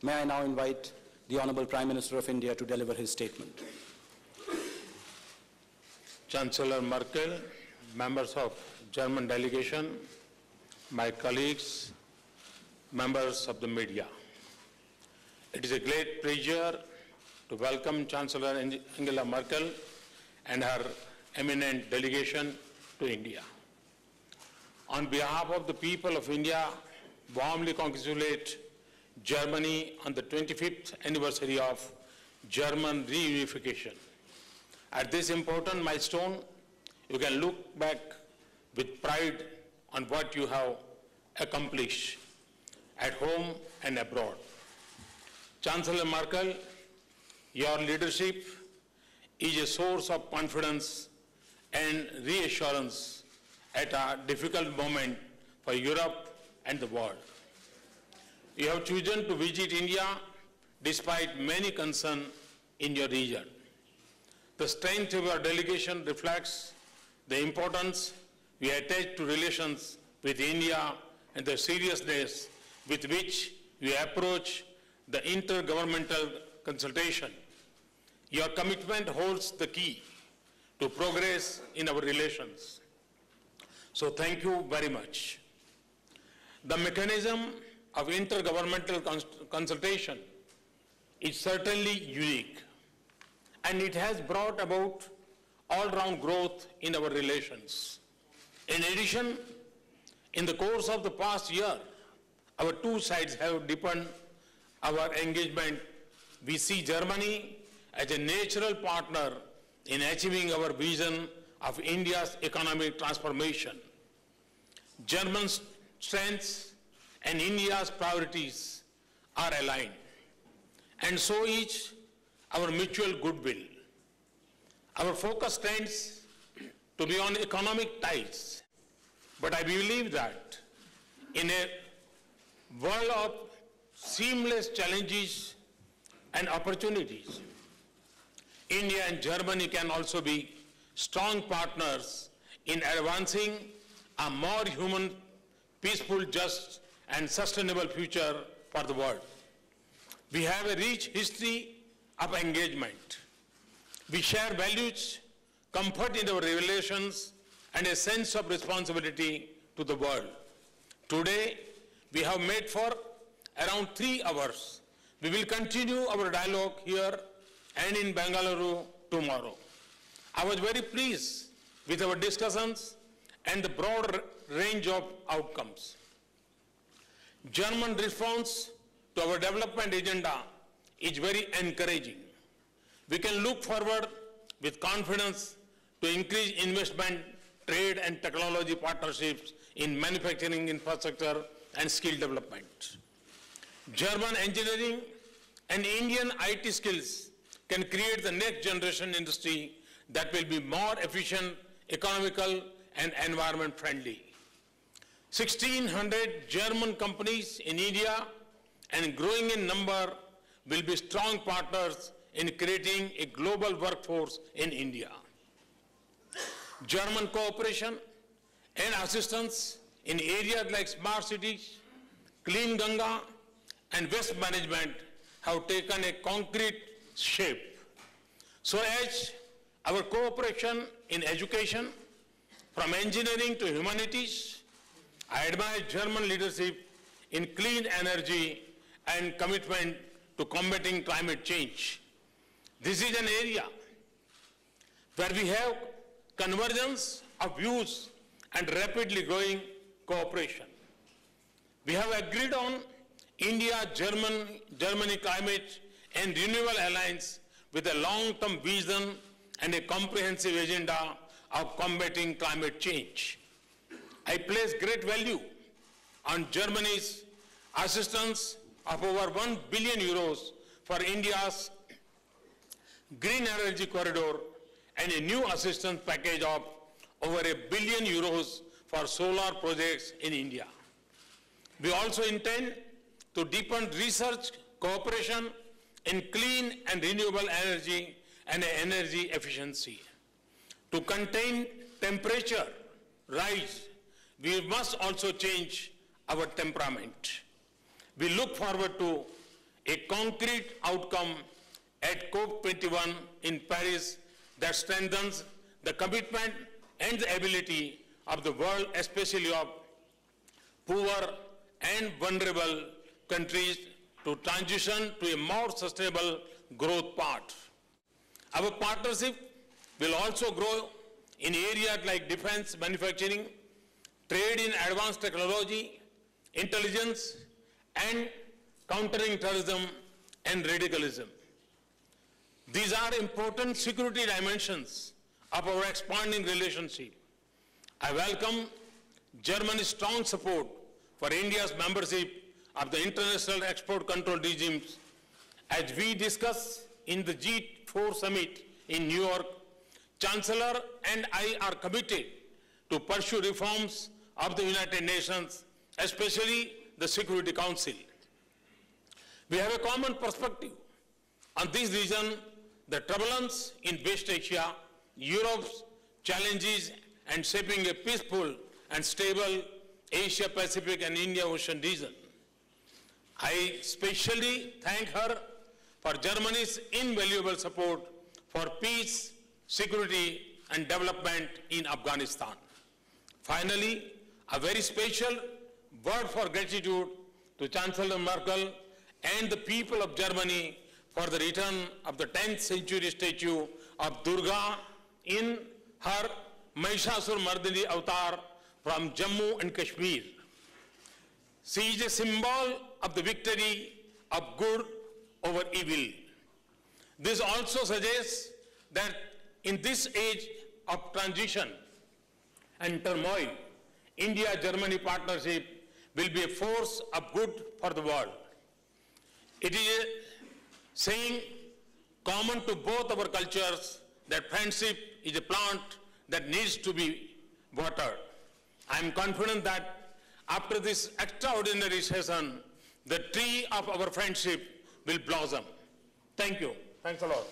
May I now invite the Honorable Prime Minister of India to deliver his statement. Chancellor Merkel, members of German delegation, my colleagues, members of the media. It is a great pleasure to welcome Chancellor Angela Merkel and her eminent delegation to India. On behalf of the people of India, warmly congratulate Germany on the 25th anniversary of German reunification. At this important milestone, you can look back with pride on what you have accomplished at home and abroad. Chancellor Merkel, your leadership is a source of confidence and reassurance at a difficult moment for Europe and the world. You have chosen to visit India despite many concerns in your region. The strength of your delegation reflects the importance we attach to relations with India and the seriousness with which we approach the intergovernmental consultation. Your commitment holds the key to progress in our relations. So thank you very much. The mechanism of intergovernmental consultation is certainly unique, and it has brought about all-round growth in our relations. In addition, in the course of the past year, our two sides have deepened our engagement. We see Germany as a natural partner in achieving our vision of India's economic transformation. German strengths and India's priorities are aligned, and so is our mutual goodwill. Our focus tends to be on economic ties, but I believe that in a world of seamless challenges and opportunities, India and Germany can also be strong partners in advancing a more human, peaceful, just, and sustainable future for the world. We have a rich history of engagement. We share values, comfort in our relations, and a sense of responsibility to the world. Today, we have met for around 3 hours. We will continue our dialogue here and in Bengaluru tomorrow. I was very pleased with our discussions and the broad range of outcomes. German response to our development agenda is very encouraging. We can look forward with confidence to increase investment, trade, and technology partnerships in manufacturing infrastructure and skill development. German engineering and Indian IT skills can create the next generation industry that will be more efficient, economical, and environment friendly. 1,600 German companies in India and growing in number will be strong partners in creating a global workforce in India. German cooperation and assistance in areas like smart cities, clean Ganga, and waste management have taken a concrete shape. So as our cooperation in education, from engineering to humanities, I admire German leadership in clean energy and commitment to combating climate change. This is an area where we have convergence of views and rapidly growing cooperation. We have agreed on India-Germany Climate and Renewable Alliance with a long-term vision and a comprehensive agenda of combating climate change. I place great value on Germany's assistance of over 1 billion euros for India's green energy corridor and a new assistance package of over 1 billion euros for solar projects in India. We also intend to deepen research cooperation in clean and renewable energy and energy efficiency. To contain temperature rise, we must also change our temperament. We look forward to a concrete outcome at COP21 in Paris that strengthens the commitment and the ability of the world, especially of poor and vulnerable countries, to transition to a more sustainable growth path. Our partnership will also grow in areas like defense, manufacturing, trade in advanced technology, intelligence, and countering terrorism and radicalism. These are important security dimensions of our expanding relationship. I welcome Germany's strong support for India's membership of the international export control regimes. As we discuss in the G4 summit in New York, Chancellor and I are committed to pursue reforms of the United Nations, especially the Security Council. We have a common perspective on this region, the turbulence in West Asia, Europe's challenges, and shaping a peaceful and stable Asia-Pacific and India-Ocean region. I especially thank her for Germany's invaluable support for peace, security, and development in Afghanistan. Finally, a very special word for gratitude to Chancellor Merkel and the people of Germany for the return of the 10th century statue of Durga in her Mahishasur-Mardini avatar from Jammu and Kashmir. She is a symbol of the victory of good over evil. This also suggests that in this age of transition and turmoil, India-Germany partnership will be a force of good for the world. It is a saying common to both our cultures that friendship is a plant that needs to be watered. I am confident that after this extraordinary session, the tree of our friendship will blossom. Thank you. Thanks a lot.